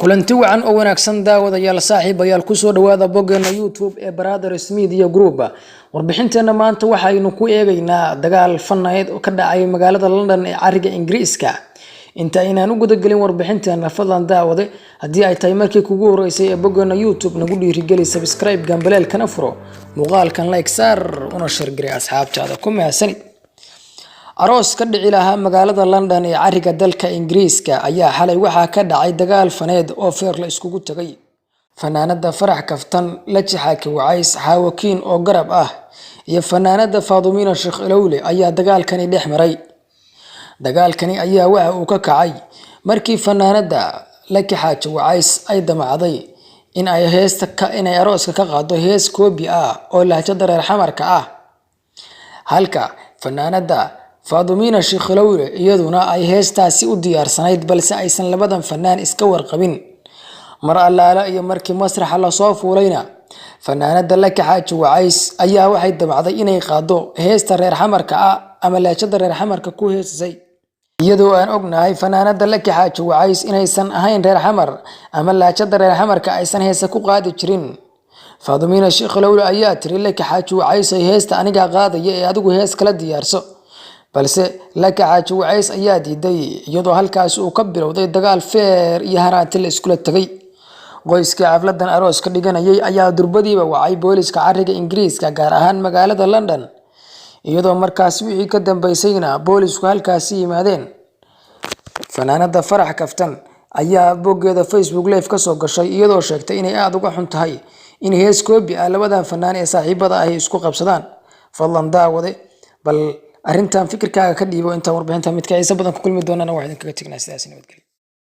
kulanti wacan oo wanaagsan daawadayaal saaxiibayaal ku soo dhawaada boggeena YouTube ee Brothers Media Group. Warbixinteena maanta waxaynu ku eegaynaa dagaal faneed oo ka dhacay magaalada London ee cariga Ingiriiska. Inta aynaan u guda galin warbixinteena fadlan daawade haddii ay tahay markii kugu horeysay ee boggeena YouTube nagu dhiirigeli subscribe gambaleelkana furo muuqaalkan like saar una share gari asxaabtaada ku mahadsanid. aroos ka dhici lahaa magaalada London ee cariga dalka Ingiriiska ayaa xalay waxa ka dhacay dagaal faneed oo feer la iskugu tagay. Fanaanada Farax Kaftan la jixaaki wacays Xaawakiin oo garab ah iyo fanaanada Faadumiina Sheekh Ilowle ayaa dagaalkani dhex maray. Dagaalkani ayaa waxa uu ka kacay markii fanaanada la jixaaki wacays ay damacday in ay arooska ka qaado hees koobi ah oo lahjada reer xamarka ah. Halka fanaanada Faadumiina Sheekh Ilowle iyaduna ay heestaasi u diyaarsanayd balse aysan labadan fanaan iska warqabin. Mar allaala iyo markii masraxa la soo fuulayna fanaanada la jixaaki wacays ayaa waxay damacday inay qaado heesta reer xamarka ah ama lahjada reer xamarka ku heesay. iyadoo aan ognahay fanaanada la jixaaki wacays inaysan ahayn reer xamar ama lahjada reer xamarka aysan heesa ku qaadi jirin. Faadumiina Sheekh Ilowle ayaa tiri la jixaaki wacays ay heesta aniga qaadaya ee adigu hees kala diyaarso. balse la jixaaki wacays ayaa diiday iyadoo halkaas uu ka bilowday dagaal feer iyo haraati la iskula tagay. qoyska xafladan aroos ka dhiganayay ayaa durbadiiba wacay booliska cariga Ingiriiska gaar ahaan magaalada London iyadoo markaas wixii ka dambeysayna boolisku halkaas yimaadeen. Fanaanada Farax Kaftan ayaa boggeeda Facebook live ka soo gashay iyadoo sheegtay inay aad uga xun tahay in hees koobi ah labadan fanaan ee saaxiibada ah isku qabsadaan. fadlan daawade bal arrintan fikirkaaga ka dhiibo inta warbixinta mid ka xiiso badan ku kulmi doonana waxaan idinkaga tagnaa sidaas nabadgelyo.